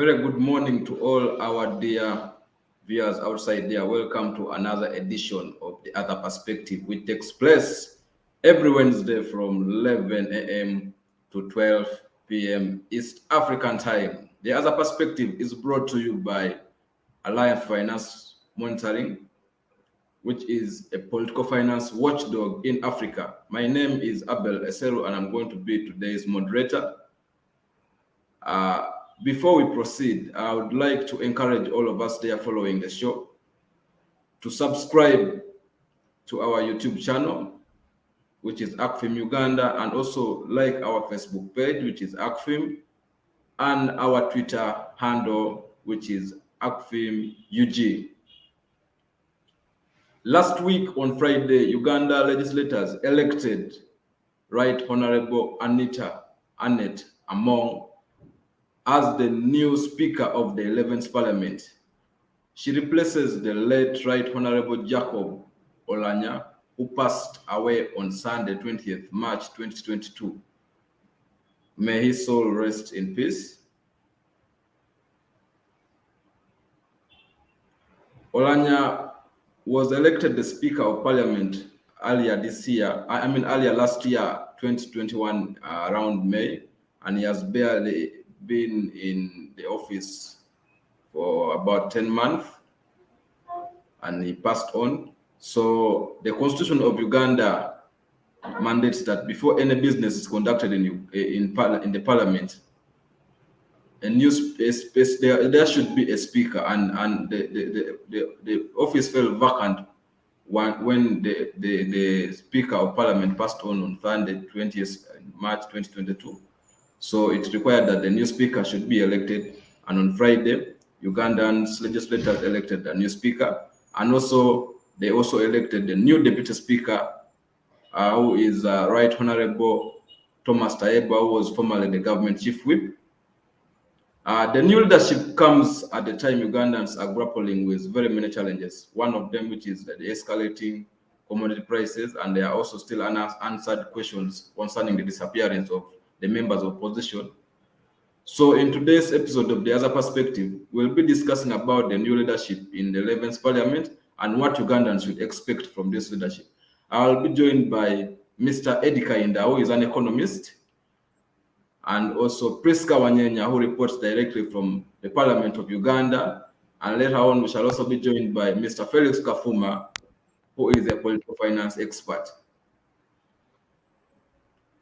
very good morning to all our dear viewers outside there. Welcome to another edition of The Other Perspective, which takes place every Wednesday from 11 a.m. to 12 p.m. East African time. The Other Perspective is brought to you by Alliance Finance Monitoring, which is a political finance watchdog in Africa. My name is Abel Eseru, and I'm going to be today's moderator. Before we proceed, I would like to encourage all of us there following the show to subscribe to our YouTube channel, which is ACFIM Uganda, and also like our Facebook page, which is ACFIM, and our Twitter handle, which is ACFIM UG. Last week on Friday, Uganda legislators elected Right Honorable Annette Among as the new Speaker of the 11th Parliament. She replaces the late Right Honorable Jacob Olanya, who passed away on Sunday, 20th March 2022. May his soul rest in peace. Olanya was elected the Speaker of Parliament earlier last year, 2021, around May, and he has barely been in the office for about 10 months, and he passed on. So the Constitution of Uganda mandates that before any business is conducted in the Parliament, there should be a Speaker, and the office fell vacant when the Speaker of Parliament passed on Sunday, 20th March 2022. So it required that the new Speaker should be elected, and on Friday, Ugandans legislators elected a new Speaker, and they also elected the new Deputy Speaker, who is Right Honorable Thomas Tayeba, who was formerly the government chief whip. The new leadership comes at the time Ugandans are grappling with very many challenges. One of them, which is the escalating commodity prices, and there are also still unanswered questions concerning the disappearance of the members of opposition. So in today's episode of The Other Perspective, we'll be discussing about the new leadership in the 11th Parliament and what Ugandans should expect from this leadership. I'll be joined by Mr. Eddie Kainda, who is an economist, and also Priska Wanyenya, who reports directly from the Parliament of Uganda. And later on, we shall also be joined by Mr. Felix Kafuma, who is a political finance expert.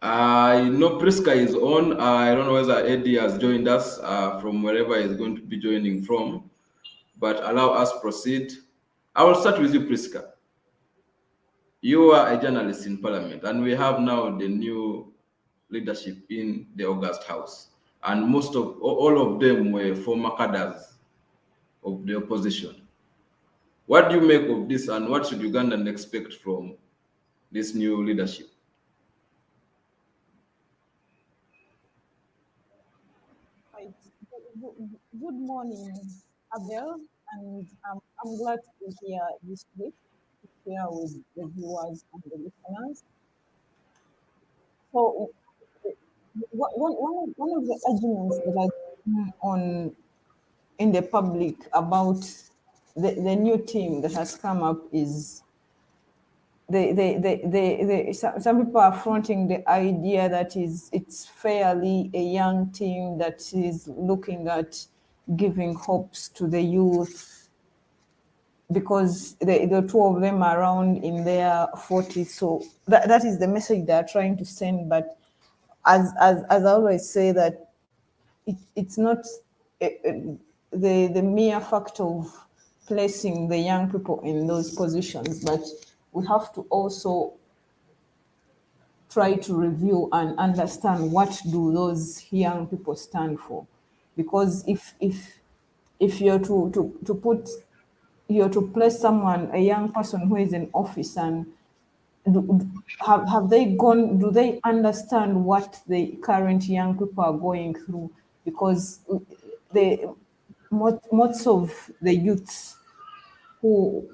I know Priska is on. I don't know whether Eddie has joined us from wherever he's going to be joining from, but allow us proceed. I will start with you, Priska. You are a journalist in Parliament, and we have now the new leadership in the August House, and all of them were former cadres of the opposition. What do you make of this, and what should Ugandans expect from this new leadership? Good morning, Abel, and I'm glad to be here this week to share with the viewers and the listeners. So, one of the arguments that I on in the public about the new team that has come up is some people are fronting the idea that it's fairly a young team that is looking at giving hopes to the youth, because the two of them are around in their 40s. So that is the message they're trying to send. But as I always say, that it's not the mere fact of placing the young people in those positions, but we have to also try to review and understand what do those young people stand for. Because if you're to place someone, a young person who is in office, and do they understand what the current young people are going through? Because most of the youths who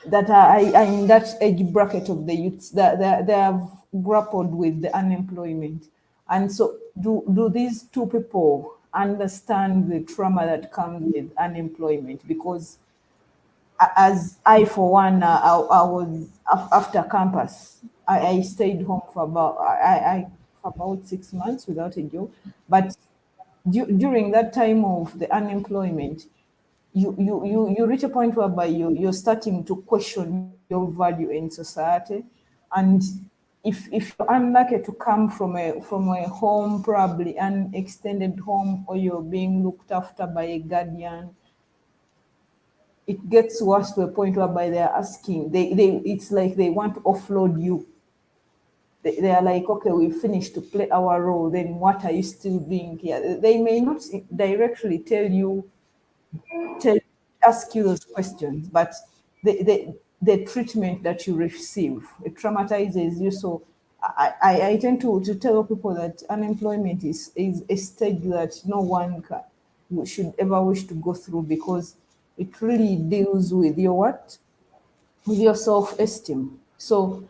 that are in that age bracket of the youths, that they have grappled with the unemployment. And so do these two people understand the trauma that comes with unemployment, because as I, for one, I was after campus. I stayed home for for about 6 months without a job. But during that time of the unemployment, you reach a point whereby you're starting to question your value in society. And if you're unlucky to come from a home, probably an extended home, or you're being looked after by a guardian, it gets worse to a point whereby they're asking, they it's like they want to offload you. They are like, okay, we finished to play our role, then what are you still doing here? They may not directly tell ask you those questions, but the treatment that you receive, it traumatizes you. So I tend to tell people that unemployment is a stage that no one should ever wish to go through, because it really deals with your what? With your self-esteem. So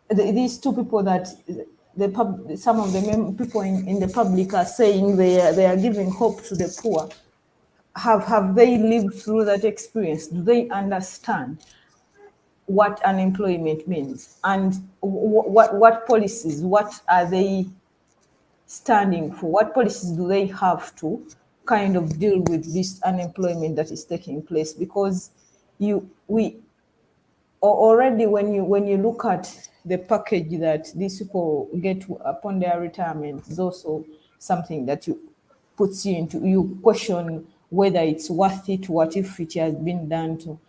these two people that some of the people in the public are saying they are giving hope to the poor, have they lived through that experience? Do they understand what unemployment means, and what policies, what are they standing for? What policies do they have to kind of deal with this unemployment that is taking place? Because we already, when you look at the package that these people get upon their retirement, is also something that you puts you into, you question whether it's worth it, what if it has been done to.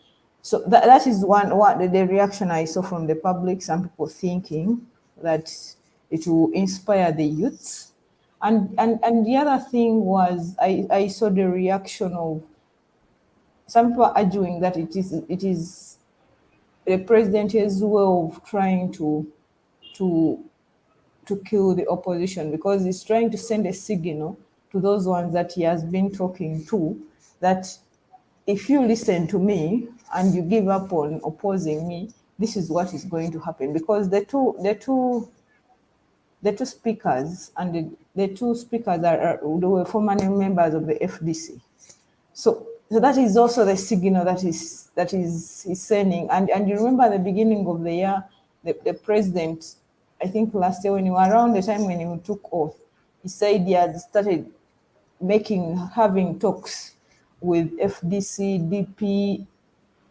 So that is what the reaction I saw from the public. Some people thinking that it will inspire the youths. And the other thing was, I saw the reaction of some people arguing that it is the president's way of trying to to kill the opposition, because he's trying to send a signal to those ones that he has been talking to, that if you listen to me and you give up on opposing me, this is what is going to happen. Because the two speakers and the two speakers they were former members of the FDC. So that is also the signal that is sending. And you remember at the beginning of the year, the president, I think last year, when he was around the time when he took oath, he said he had started having talks with FDC, DP.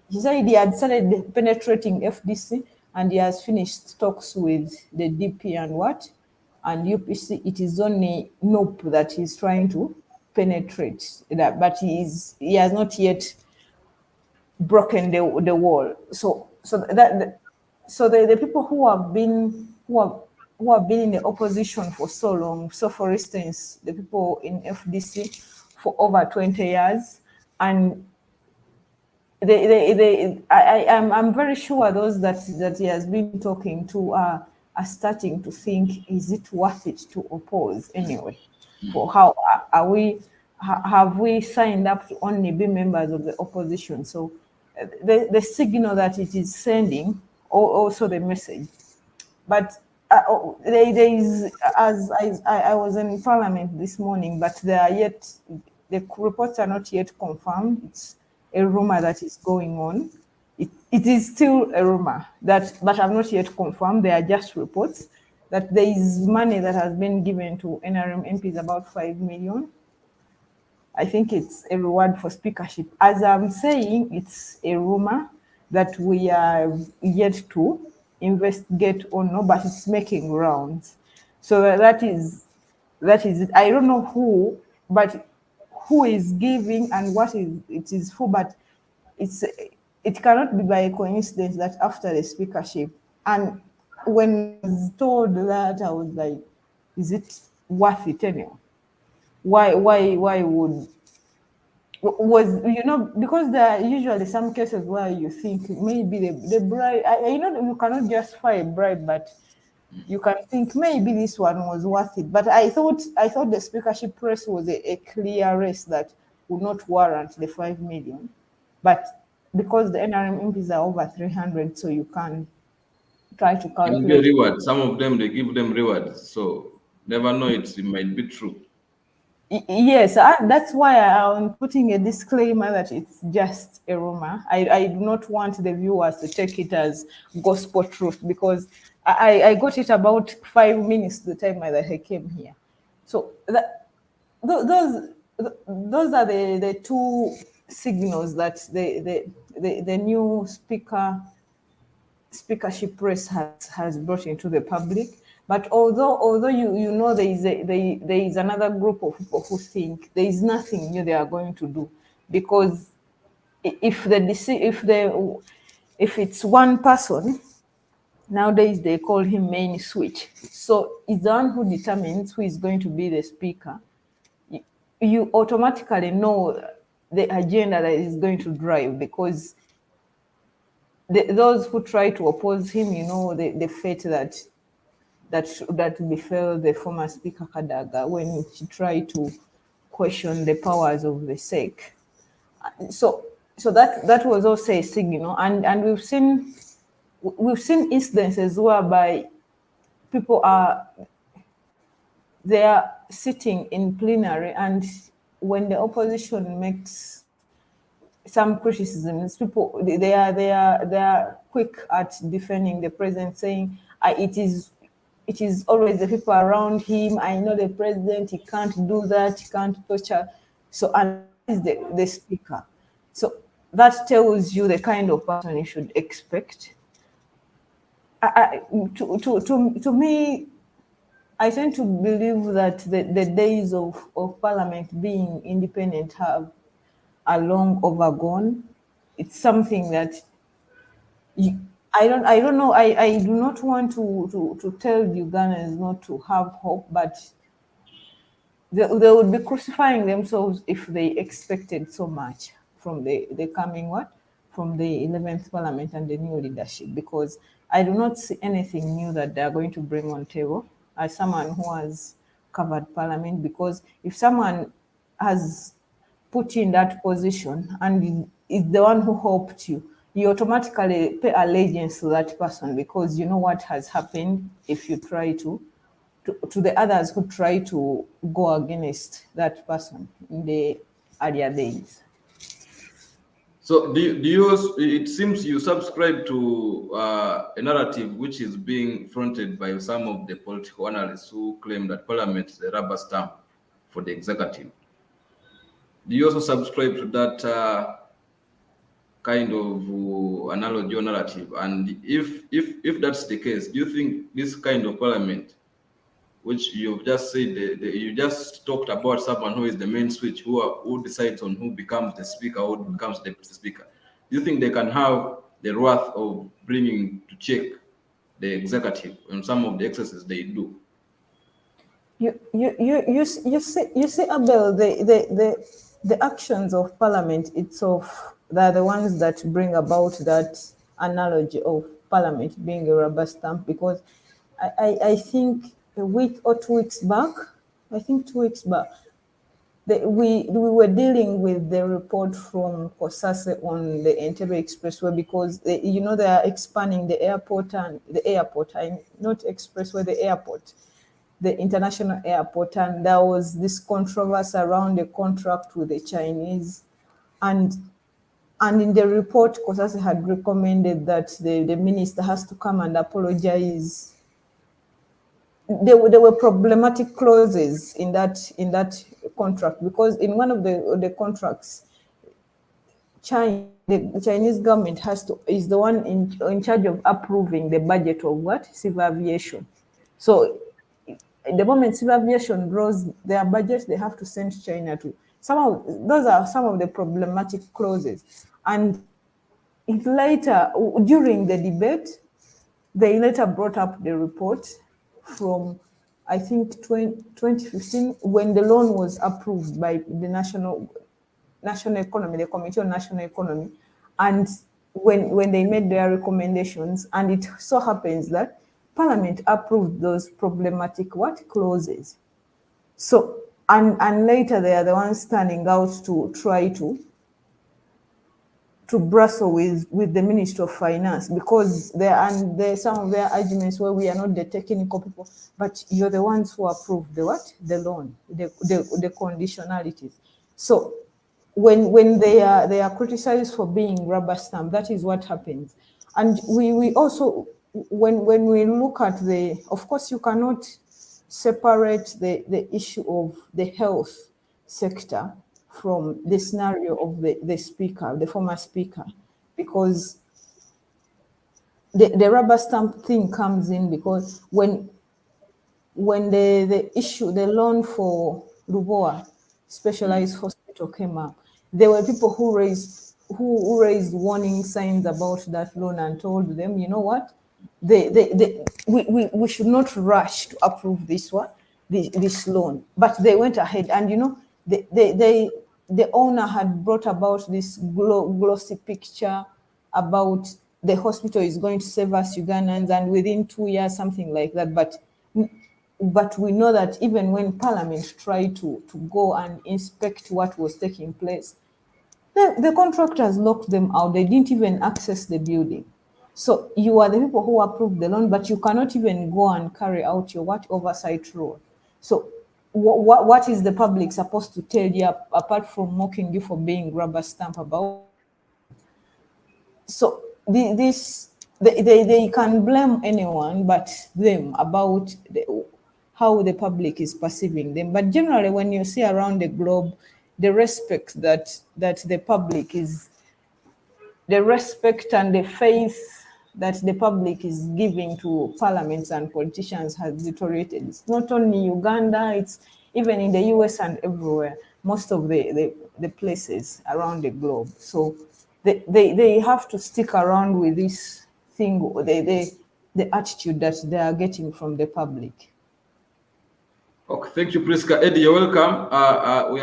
He said he had started penetrating FDC, and he has finished talks with the DP and what? And UPC. It is only NOP that he's trying to penetrate, that, but he has not yet broken the wall. So the people who have been in the opposition for so long. So for instance, the people in FDC for over 20 years, and I'm very sure those that he has been talking to are starting to think, is it worth it to oppose anyway? For how are we? Have we signed up to only be members of the opposition? So the signal that it is sending, also the message. But there is, as I was in Parliament this morning, but the reports are not yet confirmed. It's a rumor that is going on. It is still a rumor but have not yet confirmed. They are just reports that there is money that has been given to NRM MPs, about 5 million. I think it's a reward for speakership. As I'm saying, it's a rumor that we are yet to investigate or no, but it's making rounds. So that is it. I don't know who is giving and what it is for, but it cannot be by a coincidence that after the speakership, and when I was told that, I was like, is it worth it anyway? Why would was, because there are usually some cases where you think maybe the bribe, you cannot justify a bribe, but you can think maybe this one was worth it. But I thought the speakership race was a clear race that would not warrant the 5 million. But because the NRM MPs are over 300, so you can try to Can be a calculate. reward. Some of them they give them rewards, so never know it might be true. Yes, that's why I'm putting a disclaimer that it's just a rumor. I do not want the viewers to take it as gospel truth, because I got it about 5 minutes the time that I came here. So those those are the two signals that the new speakership race has brought into the public. But although you know there is another group of people who think there is nothing new they are going to do, because if it's one person, nowadays they call him main switch. So it's the one who determines who is going to be the speaker. You automatically know the agenda that is going to drive, because those who try to oppose him, you know, the fate that befell the former Speaker Kadaga when he tried to question the powers of the SEC. So that was also a signal, and we've seen instances whereby people they are sitting in plenary, and when the opposition makes some criticisms, people they are quick at defending the president, saying it is always the people around him. I know the president, he can't do that, he can't torture. So, and is the speaker. So that tells you the kind of person you should expect. To me, I tend to believe that the days of parliament being independent are long overgone. It's something that I don't know. I do not want to tell Ugandans not to have hope, but they would be crucifying themselves if they expected so much from the coming what? From the 11th Parliament and the new leadership, because I do not see anything new that they are going to bring on table as someone who has covered Parliament. Because if someone has put you in that position and is the one who helped you, you automatically pay allegiance to that person, because you know what has happened if you try to the others who try to go against that person in the earlier days. So it seems you subscribe to a narrative which is being fronted by some of the political analysts who claim that Parliament is a rubber stamp for the executive. Do you also subscribe to that kind of analogy or narrative? And if that's the case, do you think this kind of Parliament, which you've just said, you just talked about someone who is the main switch, who decides on who becomes the speaker, who becomes the speaker. Do you think they can have the wrath of bringing to check the executive on some of the excesses they do? You see, Abel, the actions of Parliament itself, they're the ones that bring about that analogy of Parliament being a rubber stamp. Because I think a week or 2 weeks back, I think 2 weeks back, we were dealing with the report from COSASE on the Entebbe Expressway, because you know, they are expanding the airport, and not expressway, the airport, the international airport, and there was this controversy around the contract with the Chinese, and in the report, COSASE had recommended that the minister has to come and apologize. There were problematic clauses in that contract, because in one of the contracts, the Chinese government is the one in charge of approving the budget of what? Civil aviation. So the moment civil aviation draws their budget, they have to send China to. Those are some of the problematic clauses. And later, during the debate, they later brought up the report from, I think, 2015, when the loan was approved by the national economy, the Committee on National Economy, and when they made their recommendations, and it so happens that Parliament approved those problematic clauses. So, and later they are the ones standing out to try to to Brussels with the Ministry of Finance, because there some of their arguments where we are not the technical people, but you're the ones who approve the what? The loan, the conditionalities. So when they are criticized for being rubber stamp, that is what happens. And we also, when we look at of course you cannot separate the issue of the health sector from the scenario of the speaker, the former speaker, because the rubber stamp thing comes in because when the issue, the loan for Luboa Specialized Hospital came up, there were people who raised warning signs about that loan and told them, you know what, we should not rush to approve this one, this loan. But they went ahead, and you know, the owner had brought about this glossy picture about the hospital is going to save us Ugandans, and within 2 years, something like that. But we know that even when Parliament tried to go and inspect what was taking place, the contractors locked them out. They didn't even access the building. So you are the people who approved the loan, but you cannot even go and carry out your oversight role. So what is the public supposed to tell you apart from mocking you for being rubber stamp about? So they can blame anyone but them about how the public is perceiving them. But generally, when you see around the globe, the respect that the public is, the respect and the faith that the public is giving to parliaments and politicians has deteriorated. It's not only Uganda, it's even in the US and everywhere, most of the places around the globe. So they have to stick around with this thing, the attitude that they are getting from the public. Okay, thank you, Priska. Eddie, you're welcome. We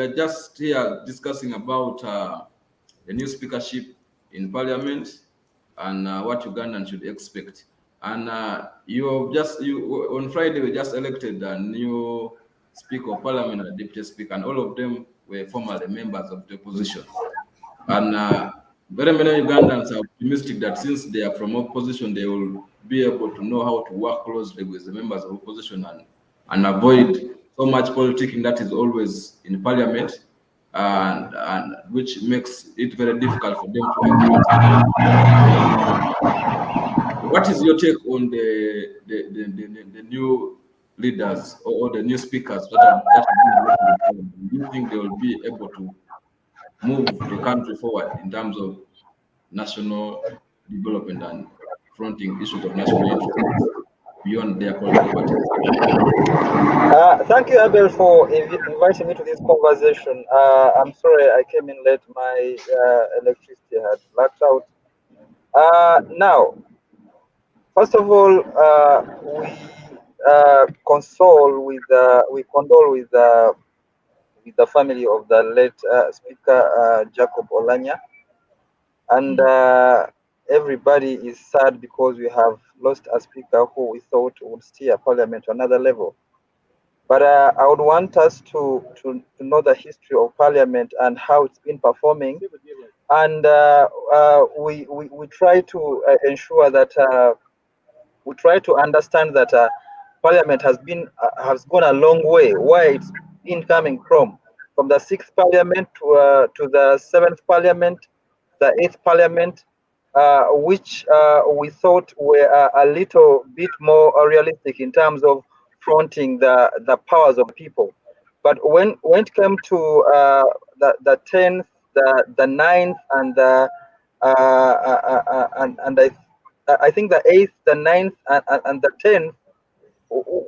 are just here discussing about the new speakership in Parliament and what Ugandans should expect. And on Friday we just elected a new Speaker of Parliament and Deputy Speaker, and all of them were formerly members of the opposition. And very many Ugandans are optimistic that since they are from opposition, they will be able to know how to work closely with the members of opposition and avoid so much politicking that is always in Parliament, and which makes it very difficult for them to agree. What is your take on the new leaders or the new speakers that are do you think they will be able to move the country forward in terms of national development and fronting issues of national interest beyond their political parties? Thank you, Abel, for inviting me to this conversation. I'm sorry I came in late. My electricity had blacked out. Now, first of all, we condole with the family of the late Speaker Jacob Olanya, and everybody is sad because we have lost a speaker who we thought would steer Parliament to another level. But I would want us to know the history of Parliament and how it's been performing, and we try to ensure that we try to understand that Parliament has gone a long way. Where it's been coming from the 6th Parliament to the 7th Parliament, the 8th Parliament, which we thought were a little bit more realistic in terms of fronting the powers of people. But when it came to the 10th, the 9th, and I think the 8th, the 9th, and the 10th,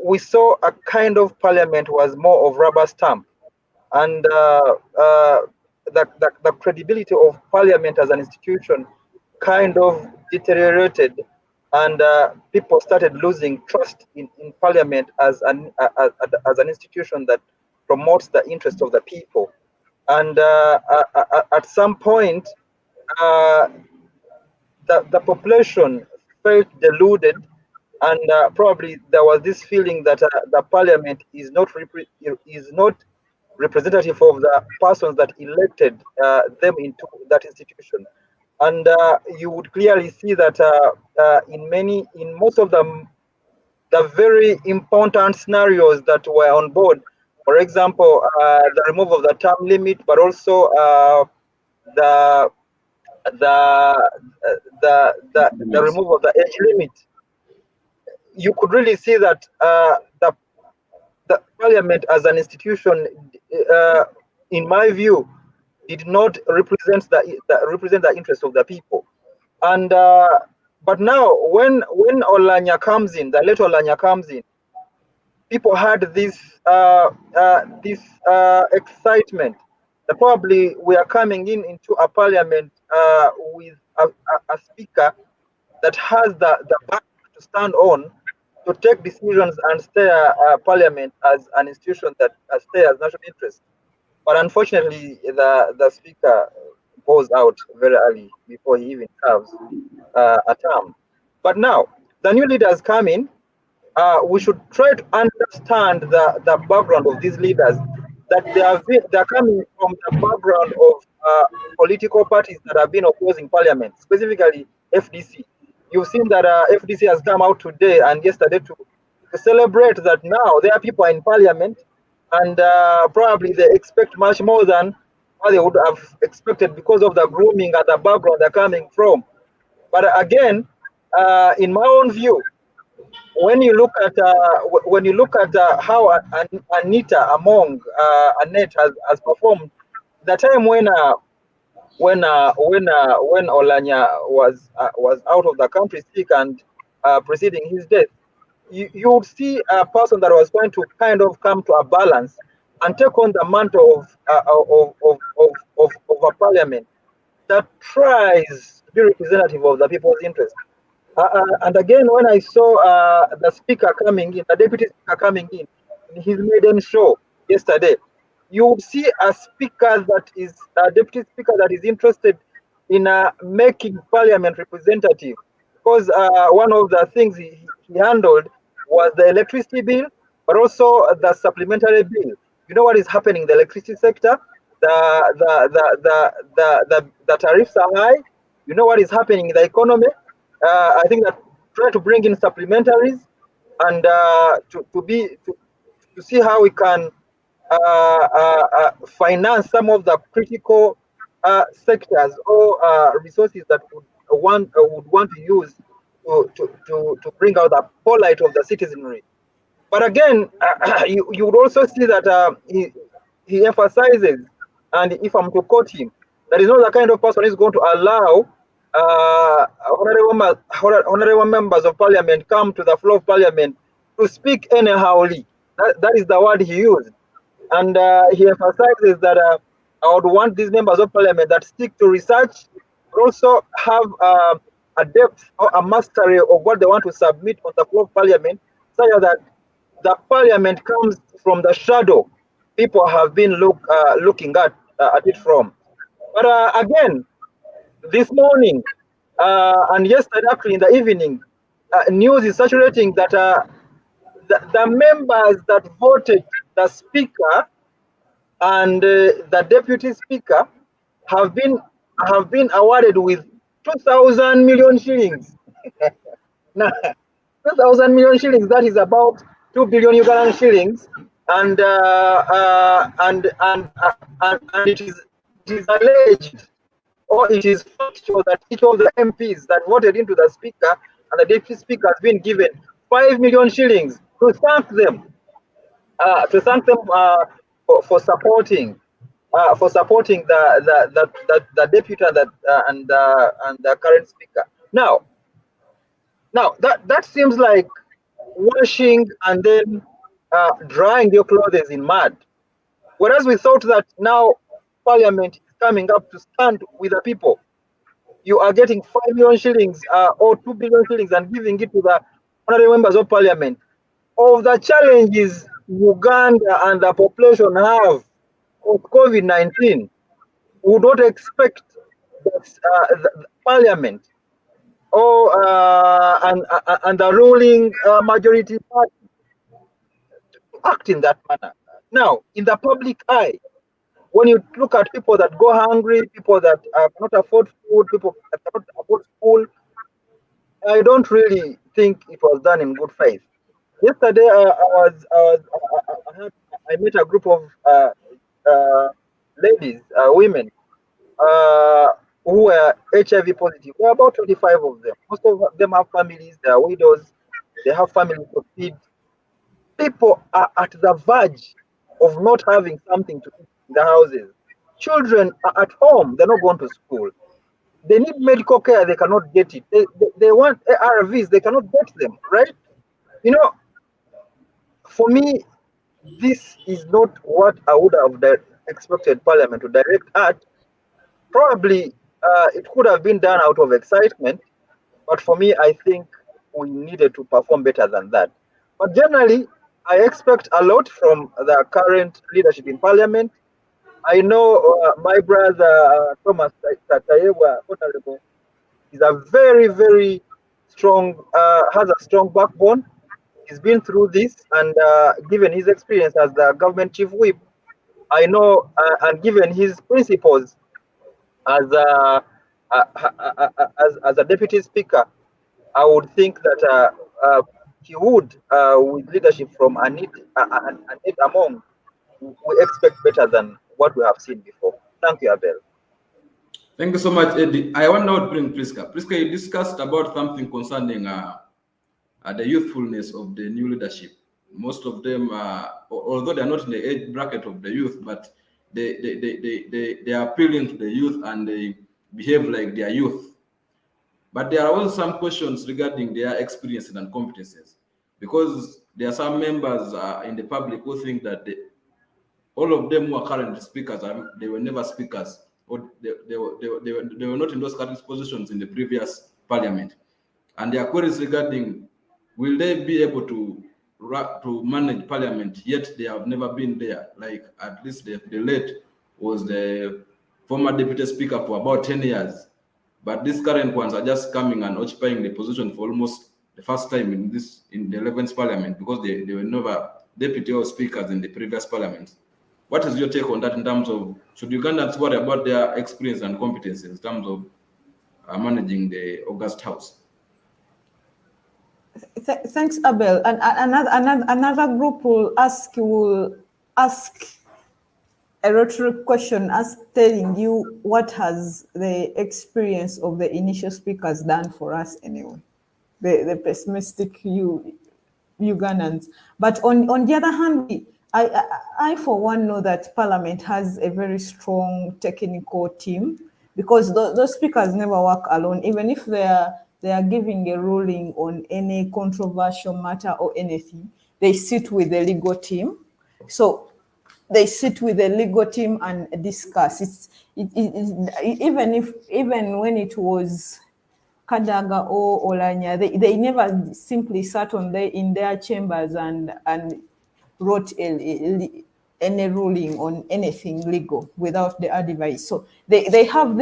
we saw a kind of Parliament was more of rubber stamp, and the credibility of Parliament as an institution kind of deteriorated, and people started losing trust in Parliament as an institution that promotes the interests of the people. And at some point, the population felt deluded, and probably there was this feeling that the Parliament is not representative of the persons that elected them into that institution. And you would clearly see that in most of the very important scenarios that were on board, for example, the removal of the term limit, but also the the the removal of the age limit, you could really see that the parliament as an institution, in my view, did not represent the interests of the people. And but now when Olanya comes in, the late Olanya comes in, people had this excitement that probably we are coming into a parliament with a speaker that has the back to stand on to take decisions and steer parliament as an institution that steers national interest. But unfortunately, the speaker goes out very early before he even serves a term. But now the new leaders come in. We should try to understand the background of these leaders, that they're coming from the background of political parties that have been opposing parliament, specifically FDC. You've seen that FDC has come out today and yesterday to celebrate that now their people are in parliament, and probably they expect much more than what they would have expected because of the grooming and the background they're coming from. But again, in my own view, when you look at how Anita Among Annette has performed, the time when Olanya was out of the country sick and preceding his death, you would see a person that was trying to kind of come to a balance and take on the mantle of a parliament that tries to be representative of the people's interest. And again, when I saw the speaker coming in, the deputy speaker coming in his maiden show yesterday, you would see a speaker that is a deputy speaker that is interested in making parliament representative, because one of the things he handled was the electricity bill, but also the supplementary bill. You know what is happening in the electricity sector? The tariffs are high. You know what is happening in the economy? I think that try to bring in supplementaries and to see how we can finance some of the critical sectors or resources that would want to use to bring out the polite of the citizenry. But again, you would also see that he emphasizes, and if I'm to quote him, that is not the kind of person who's going to allow honorable members of parliament come to the floor of parliament to speak anyhowly. That is the word he used. And he emphasizes that I would want these members of parliament that stick to research, but also have a depth or a mastery of what they want to submit on the floor of parliament, such that the parliament comes from the shadow people have been looking at it from. But again, this morning and yesterday, actually in the evening, news is saturating that the members that voted the speaker and the deputy speaker have been awarded with 2,000 million shillings. Now, 2,000 million shillings, that is about 2 billion Ugandan shillings, and it is alleged, or it is factual, that each of the MPs that voted into the speaker and the deputy speaker has been given 5 million shillings to thank them, for supporting the deputy and the current speaker. Now that seems like washing and then drying your clothes in mud. Whereas we thought that now parliament is coming up to stand with the people. You are getting 5 million shillings or 2 billion shillings and giving it to the honorable members of parliament. Of the challenges Uganda and the population have of COVID-19, we would not expect that the parliament or and the ruling majority party to act in that manner. Now, in the public eye, when you look at people that go hungry, people that cannot afford food, people that cannot afford school, I don't really think it was done in good faith. Yesterday, I met a group of uh, ladies, women, uh, who were HIV positive. There are about 25 of them. Most of them have families, they are widows, they have families to feed. People are at the verge of not having something to eat in the houses. Children are at home, they're not going to school. They need medical care, they cannot get it. They want ARVs, they cannot get them, right? You know, for me, this is not what I would have expected Parliament to direct at. Probably it could have been done out of excitement, but for me, I think we needed to perform better than that. But generally, I expect a lot from the current leadership in Parliament. I know my brother Thomas Tatayewa, Honorable, is a very, very strong, has a strong backbone. He's been through this, and given his experience as the government chief whip, I know, and given his principles as as a deputy speaker, I would think that he would, with leadership from Annette Among, we expect better than what we have seen before. Thank you, Abel. Thank you so much, Eddie. I want now to bring Priska. Priska, you discussed about something concerning the youthfulness of the new leadership. Most of them, although they are not in the age bracket of the youth, but they are appealing to the youth and they behave like they are youth. But there are also some questions regarding their experiences and competences, because there are some members in the public who think that all of them who are current speakers, they were never speakers, or they were not in those current positions in the previous parliament. And there are queries regarding, will they be able to manage parliament, yet they have never been there. Like at least the late was the former deputy speaker for about 10 years. But these current ones are just coming and occupying the position for almost the first time in the 11th parliament, because they were never deputy or speakers in the previous parliament. What is your take on that in terms of, should Ugandans worry about their experience and competence in terms of managing the August House? Thanks, Abel. And another group will ask a rhetoric question, as telling you what has the experience of the initial speakers done for us anyway, the pessimistic Ugandans. But on the other hand, I for one know that Parliament has a very strong technical team, because those speakers never work alone. Even if they are giving a ruling on any controversial matter or anything, they sit with the legal team. So they sit with the legal team and discuss. Even when it was Kadaga or Olanya, they never simply sat in their chambers and wrote any ruling on anything legal without the advice. So they have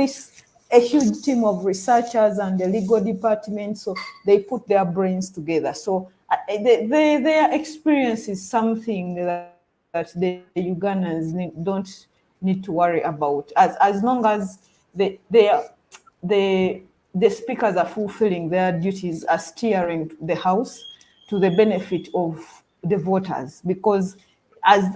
a huge team of researchers and the legal department, so they put their brains together. So their experience is something that the Ugandans don't need to worry about, as long as the speakers are fulfilling their duties as steering the House to the benefit of the voters. Because as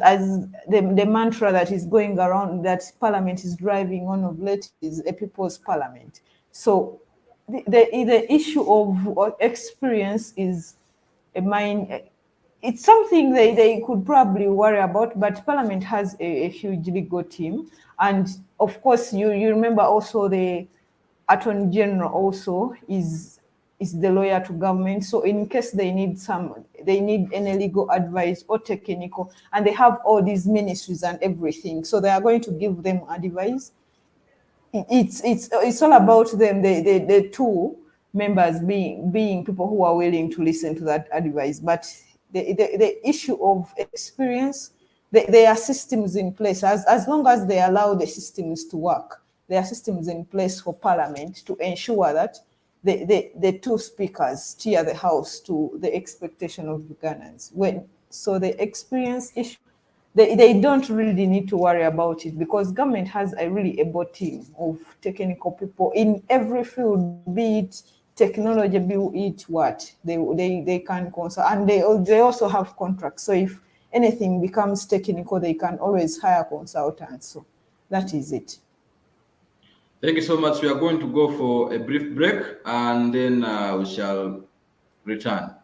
the mantra that is going around, that Parliament is driving on of late, is a people's parliament. So the issue of experience is it's something they could probably worry about, but Parliament has a huge legal team. And of course, you remember also the Attorney General also is the lawyer to government. So in case they need any legal advice or technical, and they have all these ministries and everything, so they are going to give them advice. It's all about them, the two members being people who are willing to listen to that advice. But the issue of experience, there are systems in place. As long as they allow the systems to work, there are systems in place for Parliament to ensure that the two speakers steer the House to the expectation of Ugandans. So the experience issue, they don't really need to worry about it, because government has a really able team of technical people in every field, be it technology, be it what they can consult, and they also have contracts. So if anything becomes technical, they can always hire consultants. So that is it. Thank you so much. We are going to go for a brief break, and then we shall return.